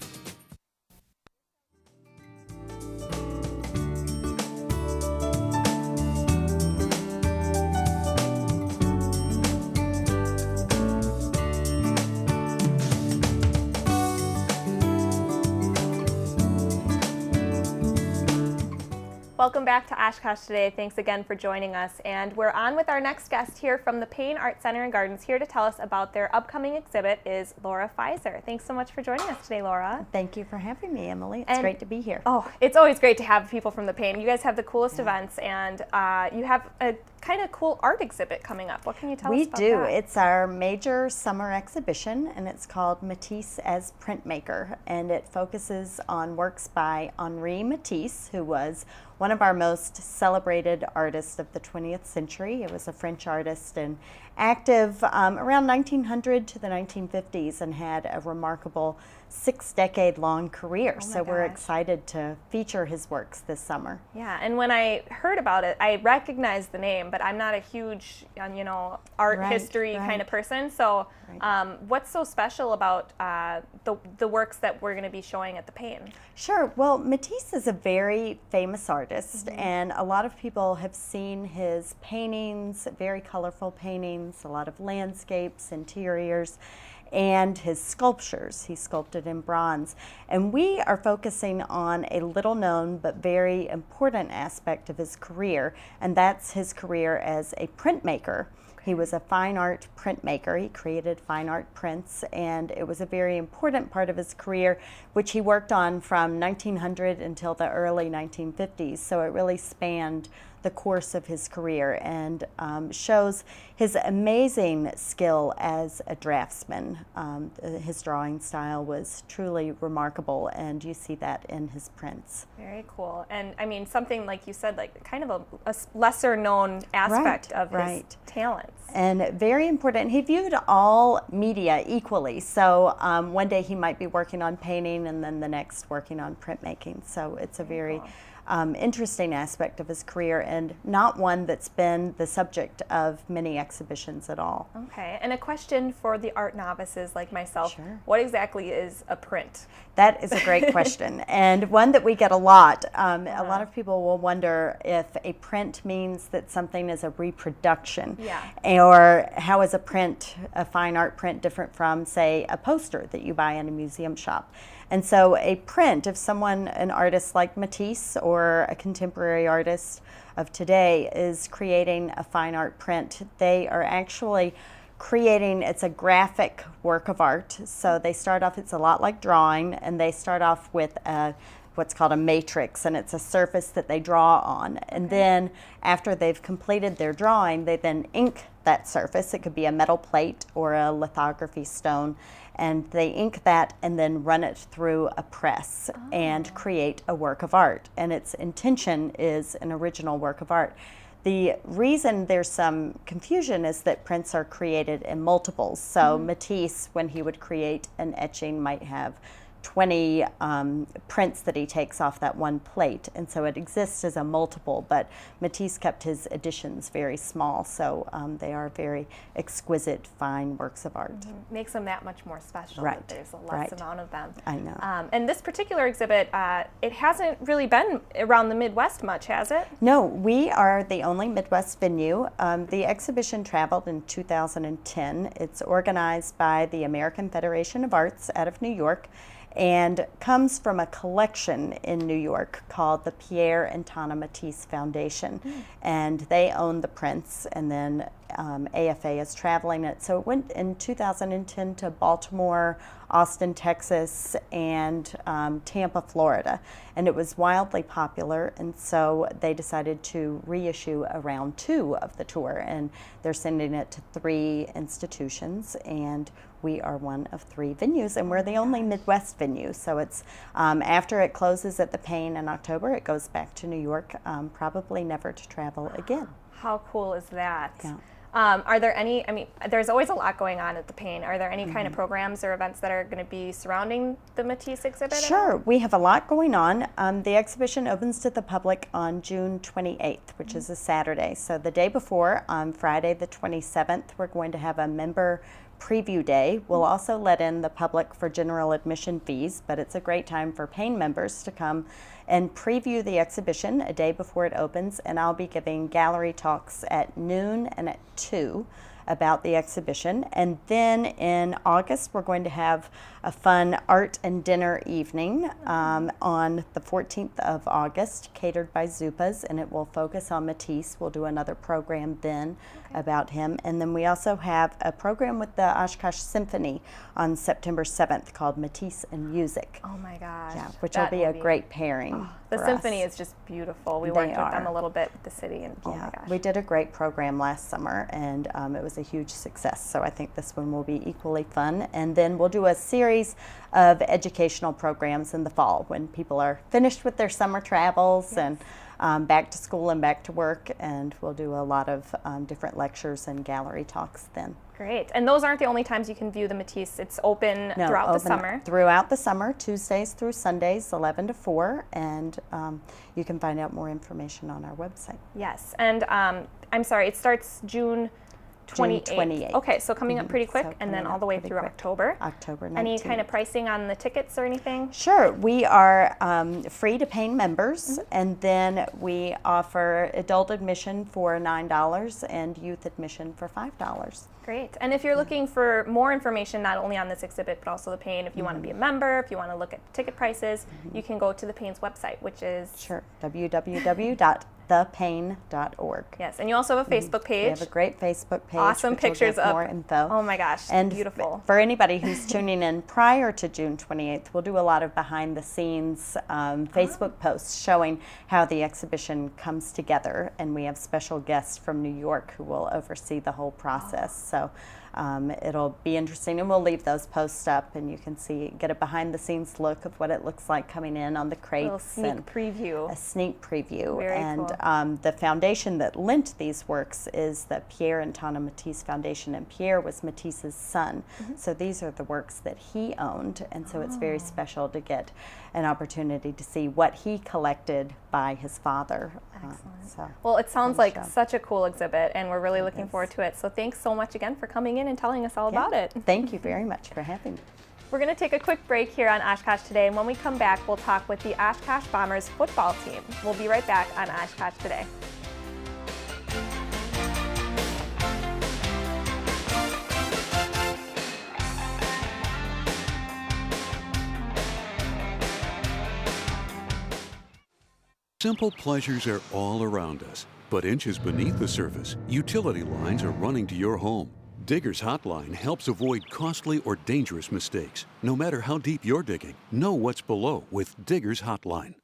Welcome back to Oshkosh Today. Thanks again for joining us. And we're on with our next guest here from the Payne Art Center and Gardens. Here to tell us about their upcoming exhibit is Laura Fizer. Thanks so much for joining us today, Laura. Thank you for having me, Emily. It's great to be here. Oh, it's always great to have people from the Payne. You guys have the coolest events, and you have a kind of cool art exhibit coming up. What can you tell us about that? We do. It's our major summer exhibition, and it's called Matisse as Printmaker, and it focuses on works by Henri Matisse, who was one of our most celebrated artists of the 20th century. He was a French artist and active around 1900 to the 1950s and had a remarkable 6-decade-long career. So we're excited to feature his works this summer. Yeah, and when I heard about it, I recognized the name, but I'm not a huge, art history kind of person. So what's so special about the works that we're going to be showing at the Payne? Sure. Well, Matisse is a very famous artist, and a lot of people have seen his paintings, very colorful paintings, a lot of landscapes, interiors, and his sculptures. He sculpted in bronze. And we are focusing on a little known but very important aspect of his career, and that's his career as a printmaker. He was a fine art printmaker. He created fine art prints, and it was a very important part of his career, which he worked on from 1900 until the early 1950s. So it really spanned the course of his career and shows his amazing skill as a draftsman. His drawing style was truly remarkable, and you see that in his prints. Very cool. And I mean, something like you said, like kind of a lesser known aspect of his talents. And very important. He viewed all media equally. So one day he might be working on painting and then the next working on printmaking. So it's a very interesting aspect of his career, and not one that's been the subject of many exhibitions at all. Okay, and a question for the art novices like myself. Sure. What exactly is a print? That is a great question, and one that we get a lot. A lot of people will wonder if a print means that something is a reproduction, or how is a fine art print different from, say, a poster that you buy in a museum shop. And so a print, if someone, an artist like Matisse or a contemporary artist of today is creating a fine art print, they are actually creating, it's a graphic work of art. So they start off, it's a lot like drawing, and they start off with what's called a matrix, and it's a surface that they draw on. And then after they've completed their drawing, they then ink that surface. It could be a metal plate or a lithography stone, and they ink that and then run it through a press and create a work of art. And its intention is an original work of art. The reason there's some confusion is that prints are created in multiples. So Matisse, when he would create an etching, might have 20 prints that he takes off that one plate, and so it exists as a multiple, but Matisse kept his editions very small, so they are very exquisite, fine works of art. Makes them that much more special. Right. That there's a less amount of them. I know. And this particular exhibit, it hasn't really been around the Midwest much, has it? No, we are the only Midwest venue. The exhibition traveled in 2010. It's organized by the American Federation of Arts out of New York, and comes from a collection in New York called the Pierre and Tana Matisse Foundation. And they own the prints, and then AFA is traveling it. So it went in 2010 to Baltimore, Austin, Texas, and Tampa, Florida. And it was wildly popular, and so they decided to reissue a round 2 of the tour, and they're sending it to 3 institutions, and we are one of 3 venues, and we're the only Midwest venue. So it's after it closes at the Payne in October, it goes back to New York, probably never to travel again. How cool is that? Yeah. Are there any, I mean, there's always a lot going on at the Payne. Are there any kind of programs or events that are going to be surrounding the Matisse exhibit? Sure, we have a lot going on. The exhibition opens to the public on June 28th, which is a Saturday. So the day before, on Friday the 27th, we're going to have a member preview day. We'll also let in the public for general admission fees, but it's a great time for Payne members to come and preview the exhibition a day before it opens, and I'll be giving gallery talks at noon and at 2 about the exhibition. And then in August, we're going to have a fun art and dinner evening on the 14th of August, catered by Zupas, and it will focus on Matisse. We'll do another program then about him. And then we also have a program with the Oshkosh Symphony on September 7th called Matisse and Music. Oh my gosh. Yeah, which will be a great pairing. The symphony is just beautiful. We worked with them a little bit with the city, and oh my gosh. We did a great program last summer, and it was a huge success. So I think this one will be equally fun. And then we'll do a series of educational programs in the fall when people are finished with their summer travels and back to school and back to work, and we'll do a lot of different lectures and gallery talks then. Great. And those aren't the only times you can view the Matisse. It's open throughout the summer. Throughout the summer, Tuesdays through Sundays, 11 to 4, and you can find out more information on our website. Yes. And I'm sorry, it starts June 28th. Okay, so coming up pretty quick, so and then all the way through October. October 19th. Any kind of pricing on the tickets or anything? Sure. We are free to Payne members, and then we offer adult admission for $9 and youth admission for $5. Great. And if you're looking for more information, not only on this exhibit, but also the Payne, if you want to be a member, if you want to look at ticket prices, you can go to the Payne's website, which is? Sure, www.thepayne.org. Yes, and you also have a Facebook page. We have a great Facebook page. Awesome pictures of more info. Oh my gosh, and beautiful. For anybody who's tuning in prior to June 28th, we'll do a lot of behind the scenes Facebook posts showing how the exhibition comes together, and we have special guests from New York who will oversee the whole process. So It'll be interesting, and we'll leave those posts up, and you can get a behind-the-scenes look of what it looks like coming in on the crates. A little sneak preview. A sneak preview. Very and cool. The foundation that lent these works is the Pierre and Tana Matisse Foundation, and Pierre was Matisse's son. So these are the works that he owned, and so it's very special to get an opportunity to see what he collected by his father. Excellent. Well, it sounds like such a cool exhibit, and we're really looking forward to it. So thanks so much again for coming in and telling us all about it. Thank you very much for having me. We're going to take a quick break here on Oshkosh Today, and when we come back, we'll talk with the Oshkosh Bombers football team. We'll be right back on Oshkosh Today. Simple pleasures are all around us, but inches beneath the surface, utility lines are running to your home. Digger's Hotline helps avoid costly or dangerous mistakes. No matter how deep you're digging, know what's below with Digger's Hotline.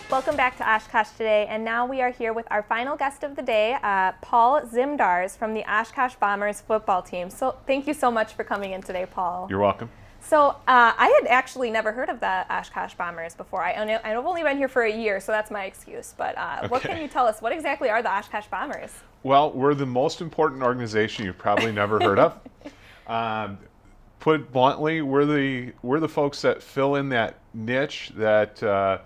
Welcome back to Oshkosh Today, and now we are here with our final guest of the day, Paul Zimdars from the Oshkosh Bombers football team. So thank you so much for coming in today, Paul. You're welcome. So I had actually never heard of the Oshkosh Bombers before. I've only been here for a year, so that's my excuse. But What can you tell us? What exactly are the Oshkosh Bombers? Well, we're the most important organization you've probably never heard of. Put bluntly, we're the folks that fill in that niche that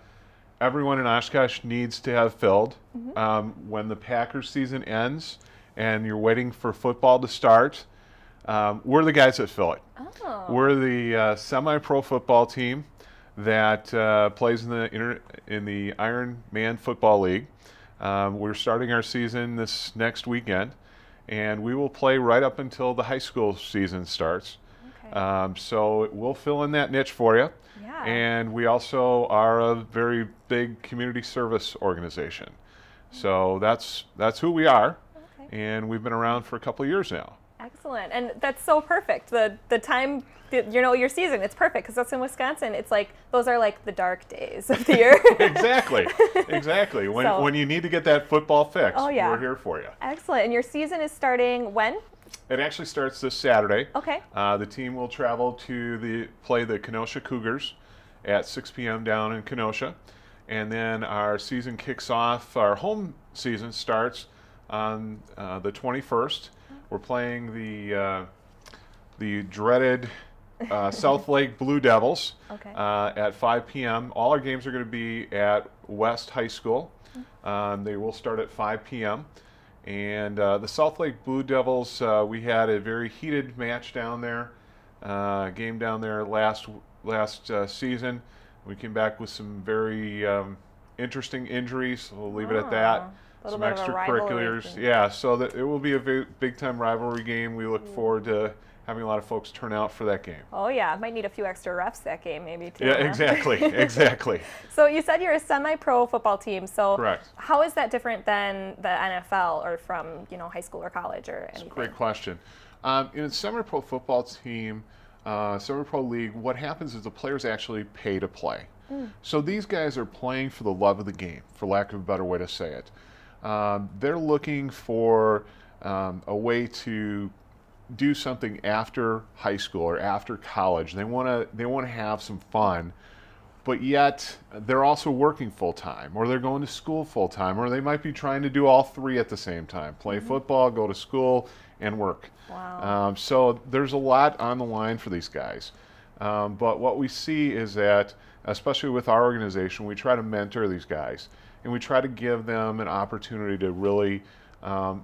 everyone in Oshkosh needs to have filled. When the Packers season ends and you're waiting for football to start, we're the guys that fill it. Oh. We're the semi-pro football team that plays in the Iron Man Football League. We're starting our season this next weekend, and we will play right up until the high school season starts. Okay. So we'll fill in that niche for you. Yeah. And we also are a very big community service organization. So that's who we are. Okay. And we've been around for a couple of years now. Excellent, and that's so perfect. The time, your season, it's perfect because that's in Wisconsin. It's like those are like the dark days of the year. Exactly. When you need to get that football fix, we're here for you. Excellent, and your season is starting when? It actually starts this Saturday. Okay. The team will travel to play the Kenosha Cougars at 6 p.m. down in Kenosha, and then our season kicks off. Our home season starts on the 21st. We're playing the dreaded South Lake Blue Devils at 5 p.m. All our games are going to be at West High School. They will start at 5 p.m. And the South Lake Blue Devils, we had a very heated match down there, game down there last season. We came back with some very interesting injuries. We'll leave it at that. Some extracurriculars. Yeah, so it will be a very big-time rivalry game. We look forward to having a lot of folks turn out for that game. Oh yeah, might need a few extra refs that game maybe too. Yeah, exactly. So you said you're a semi-pro football team. So correct. How is that different than the NFL or from high school or college or anything? That's a great question. In a semi-pro football team, semi-pro league, what happens is the players actually pay to play. So these guys are playing for the love of the game, for lack of a better way to say it. They're looking for a way to do something after high school or after college. They want to have some fun, but yet they're also working full time, or they're going to school full time, or they might be trying to do all three at the same time: play football, go to school, and work. Wow. So there's a lot on the line for these guys. But what we see is that, especially with our organization, we try to mentor these guys, and we try to give them an opportunity to really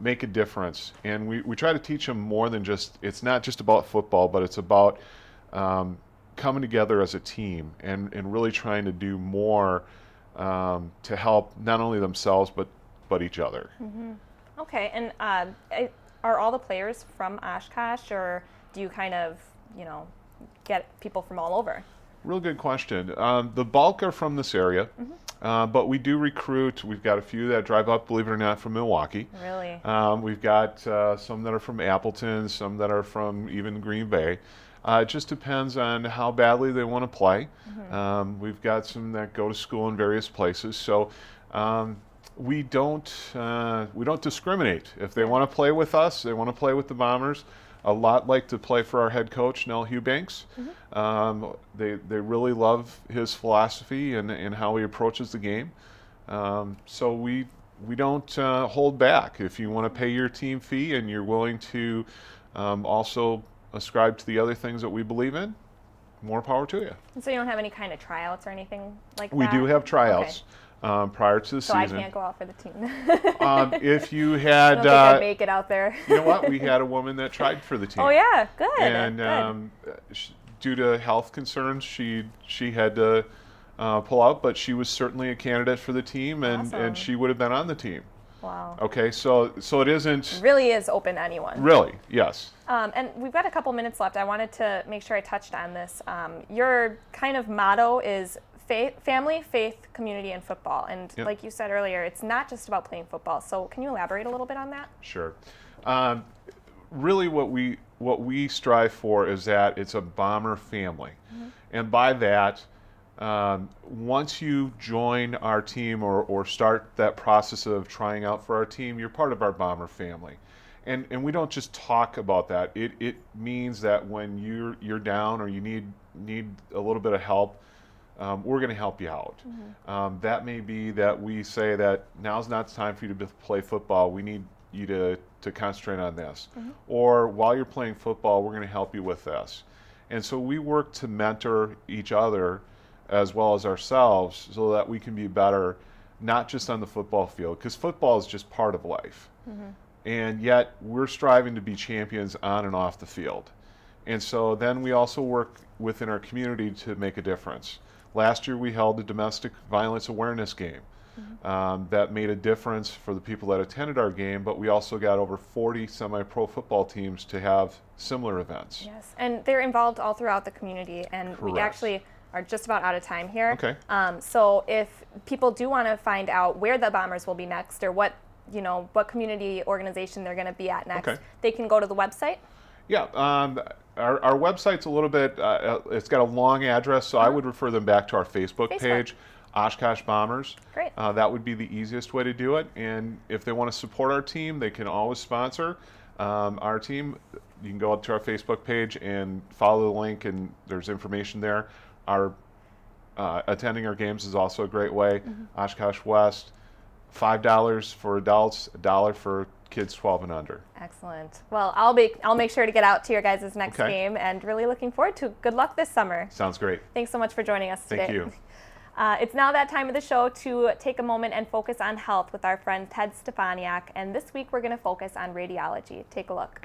make a difference. And we try to teach them more than it's not just about football, but it's about coming together as a team and really trying to do more to help not only themselves, but each other. Okay, and are all the players from Oshkosh, or do you kind of, get people from all over? Real good question. The bulk are from this area. But we do recruit. We've got a few that drive up, believe it or not, from Milwaukee. Really? We've got some that are from Appleton, some that are from even Green Bay. It just depends on how badly they want to play. We've got some that go to school in various places. So we don't discriminate. If they want to play with us, they want to play with the Bombers. A lot like to play for our head coach, Nell Hubanks. They really love his philosophy and how he approaches the game. So we don't hold back. If you want to pay your team fee and you're willing to also ascribe to the other things that we believe in, more power to you. And so you don't have any kind of tryouts or anything like that? We do have tryouts. Prior to the so season. So I can't go out for the team. If you had, I don't think I'd make it out there. You know what? We had a woman that tried for the team. Oh yeah, good. And due to health concerns, she had to pull out, but she was certainly a candidate for the team, and she would have been on the team. Wow. Okay, so it isn't. It really is open to anyone. Really, yes. And we've got a couple minutes left. I wanted to make sure I touched on this. Your kind of motto is family, faith, community, and football. And like you said earlier, it's not just about playing football. So can you elaborate a little bit on that? Sure. Really what we strive for is that it's a Bomber family. And by that, once you join our team or start that process of trying out for our team, you're part of our Bomber family. And we don't just talk about that. It means that when you're down or you need a little bit of help, we're going to help you out. That may be that we say that now's not the time for you to play football. We need you to concentrate on this. Or while you're playing football, we're going to help you with this. And so we work to mentor each other as well as ourselves so that we can be better, not just on the football field, because football is just part of life. And yet we're striving to be champions on and off the field. And so then we also work within our community to make a difference. Last year we held a domestic violence awareness game that made a difference for the people that attended our game, but we also got over 40 semi-pro football teams to have similar events. Yes, and they're involved all throughout the community, and we actually are just about out of time here. Okay. So if people do want to find out where the Bombers will be next or what community organization they're going to be at next, they can go to the website? Yeah, our website's a little bit, it's got a long address, so I would refer them back to our Facebook page, Oshkosh Bombers. Great. That would be the easiest way to do it. And if they want to support our team, they can always sponsor our team. You can go up to our Facebook page and follow the link, and there's information there. Our attending our games is also a great way. Oshkosh West, $5 for adults, $1 for kids 12 and under. Excellent. Well, I'll make sure to get out to your guys' next game, and really looking forward to good luck this summer. Sounds great. Thanks so much for joining us today. Thank you. It's now that time of the show to take a moment and focus on health with our friend Ted Stefaniak, and this week we're going to focus on radiology. Take a look.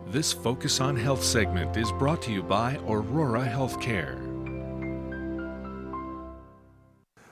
This Focus on Health segment is brought to you by Aurora Healthcare.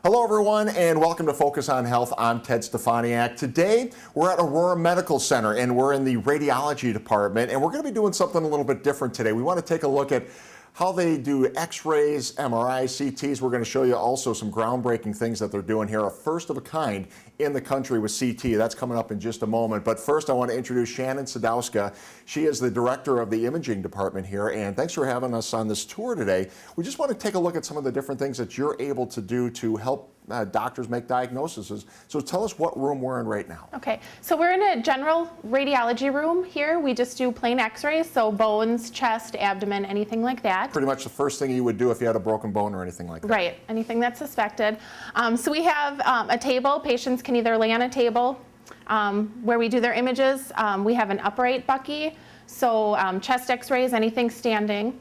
Hello everyone and welcome to Focus on Health. I'm Ted Stefaniak. Today we're at Aurora Medical Center and we're in the radiology department, and we're going to be doing something a little bit different today. We want to take a look at how they do x-rays, MRIs, CTs. We're going to show you also some groundbreaking things that they're doing here, a first of a kind in the country with CT. That's coming up in just a moment. But first I want to introduce Shannon Sadowska. She is the director of the imaging department here, and thanks for having us on this tour today. We just want to take a look at some of the different things that you're able to do to help doctors make diagnoses. So tell us what room we're in right now. Okay, so we're in a general radiology room here. We just do plain x-rays, so bones, chest, abdomen, anything like that. Pretty much the first thing you would do if you had a broken bone or anything like that. Right, anything that's suspected. So we have a table. Patients can either lay on a table where we do their images. We have an upright bucky, so chest x-rays, anything standing.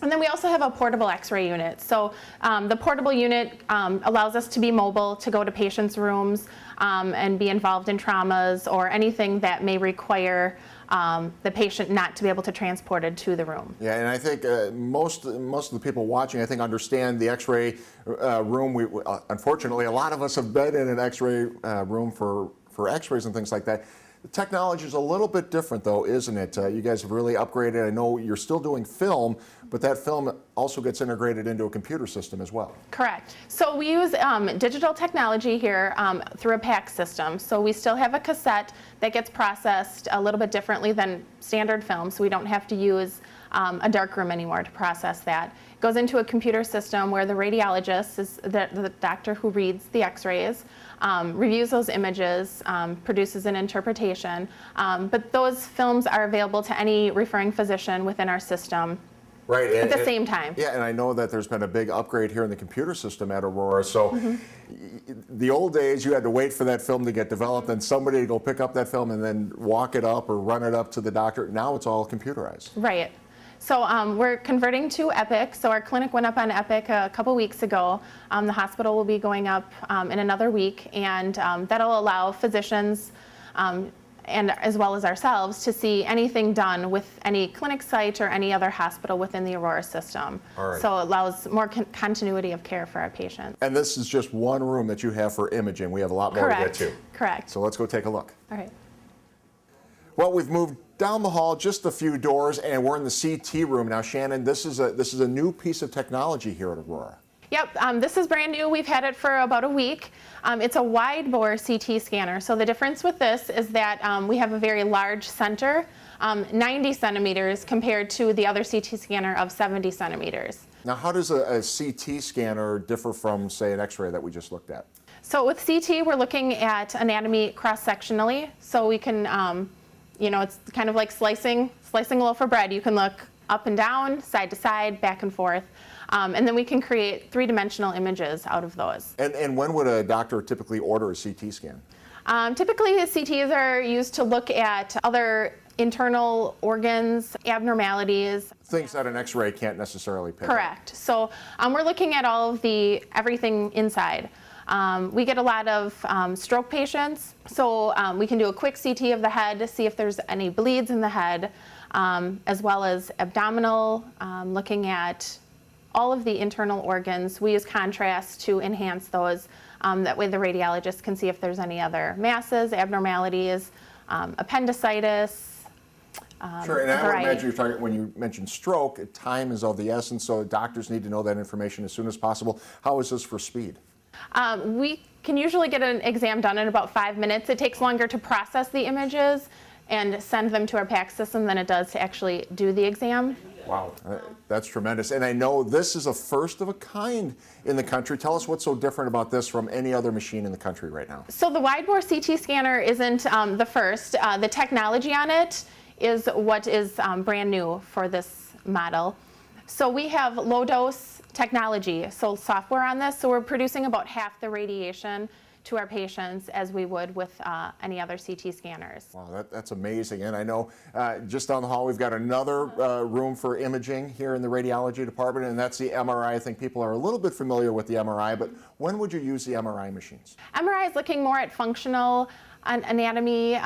And then we also have a portable x-ray unit. So the portable unit allows us to be mobile, to go to patients' rooms and be involved in traumas or anything that may require the patient not to be able to transport it to the room. Yeah, and I think most of the people watching, I think, understand the x-ray room. Unfortunately, a lot of us have been in an x-ray room for x-rays and things like that. The technology is a little bit different, though, isn't it? You guys have really upgraded. I know you're still doing film, but that film also gets integrated into a computer system as well. Correct. So we use digital technology here through a PACS system. So we still have a cassette that gets processed a little bit differently than standard film, so we don't have to use a darkroom anymore to process that. It goes into a computer system where the radiologist is the doctor who reads the x-rays, reviews those images, produces an interpretation, but those films are available to any referring physician within our system. Right. At the same time. Yeah, and I know that there's been a big upgrade here in the computer system at Aurora. So the old days, you had to wait for that film to get developed and somebody to go pick up that film and then walk it up or run it up to the doctor. Now it's all computerized. Right. So we're converting to Epic. So our clinic went up on Epic a couple weeks ago. The hospital will be going up in another week, and that'll allow physicians and as well as ourselves to see anything done with any clinic site or any other hospital within the Aurora system. All right. So it allows more continuity of care for our patients. And this is just one room that you have for imaging. We have a lot more Correct. to get to. Correct. So let's go take a look. All right. Well, we've moved down the hall just a few doors, and we're in the CT room now. Shannon, this is a new piece of technology here at Aurora. Yep, this is brand new. We've had it for about a week. It's a wide bore CT scanner. So the difference with this is that we have a very large center, 90 centimeters compared to the other CT scanner of 70 centimeters. Now, how does a CT scanner differ from, say, an X-ray that we just looked at? So with CT, we're looking at anatomy cross-sectionally. So we can, it's kind of like slicing a loaf of bread. You can look up and down, side to side, back and forth. And then we can create three-dimensional images out of those. And when would a doctor typically order a CT scan? Typically, CTs are used to look at other internal organs, abnormalities. Things that an X-ray can't necessarily pick up. Correct. So we're looking at all of everything inside. We get a lot of stroke patients, so we can do a quick CT of the head to see if there's any bleeds in the head, as well as abdominal, looking at all of the internal organs. We use contrast to enhance those. That way the radiologist can see if there's any other masses, abnormalities, appendicitis. Sure, and I would imagine you're talking, when you mentioned stroke, time is of the essence, so doctors need to know that information as soon as possible. How is this for speed? We can usually get an exam done in about 5 minutes. It takes longer to process the images and send them to our PACS system than it does to actually do the exam. Wow, that's tremendous. And I know this is a first of a kind in the country. Tell us what's so different about this from any other machine in the country right now. So the wide bore CT scanner isn't the first. The technology on it is what is brand new for this model. So we have low dose technology, so software on this. So we're producing about half the radiation to our patients as we would with any other CT scanners. Wow, that's amazing. And I know just down the hall we've got another room for imaging here in the radiology department, and that's the MRI. I think people are a little bit familiar with the MRI, but when would you use the MRI machines? MRI is looking more at functional anatomy.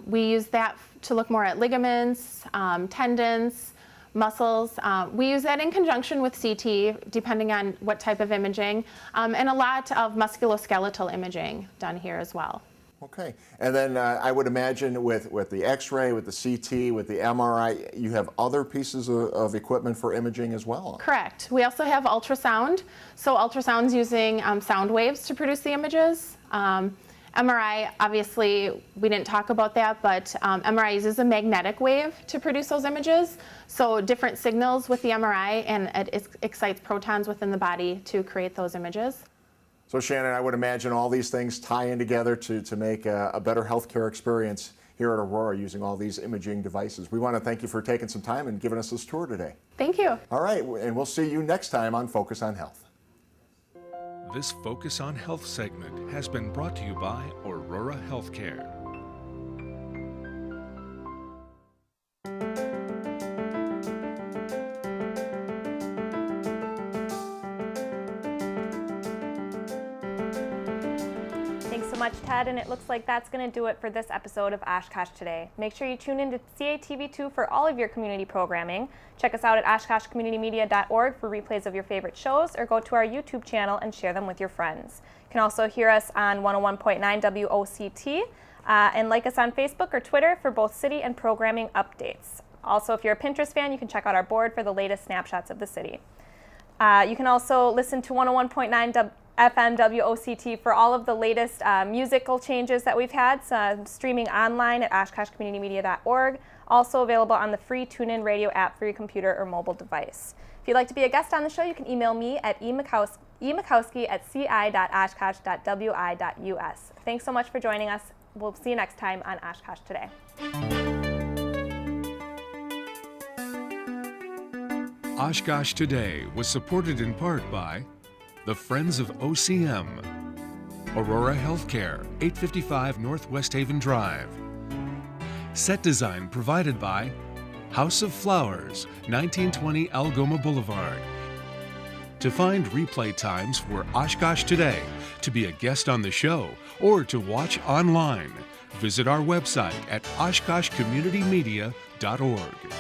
We use that to look more at ligaments, tendons, muscles. We use that in conjunction with CT, depending on what type of imaging, and a lot of musculoskeletal imaging done here as well. Okay, and then I would imagine with the X-ray, with the CT, with the MRI, you have other pieces of equipment for imaging as well. Correct. We also have ultrasound. So ultrasound's using sound waves to produce the images. MRI, obviously, we didn't talk about that, but MRI uses a magnetic wave to produce those images. So different signals with the MRI, and it excites protons within the body to create those images. So Shannon, I would imagine all these things tie in together to make a better healthcare experience here at Aurora using all these imaging devices. We want to thank you for taking some time and giving us this tour today. Thank you. All right, and we'll see you next time on Focus on Health. This Focus on Health segment has been brought to you by Aurora Healthcare. Thanks so much, Ted, and it looks like that's going to do it for this episode of Oshkosh Today. Make sure you tune in to CATV2 for all of your community programming. Check us out at oshkoshcommunitymedia.org for replays of your favorite shows, or go to our YouTube channel and share them with your friends. You can also hear us on 101.9 WOCT And like us on Facebook or Twitter for both city and programming updates. Also, if you're a Pinterest fan, you can check out our board for the latest snapshots of the city. You can also listen to 101.9 FM WOCT for all of the latest musical changes that we've had, streaming online at oshkoshcommunitymedia.org. Also available on the free TuneIn Radio app for your computer or mobile device. If you'd like to be a guest on the show, you can email me at emakowski@ci.oshkosh.wi.us. Thanks so much for joining us. We'll see you next time on Oshkosh Today. Oshkosh Today was supported in part by the Friends of OCM, Aurora Healthcare, 855 North West Haven Drive. Set design provided by House of Flowers, 1920 Algoma Boulevard. To find replay times for Oshkosh Today, to be a guest on the show, or to watch online, visit our website at oshkoshcommunitymedia.org.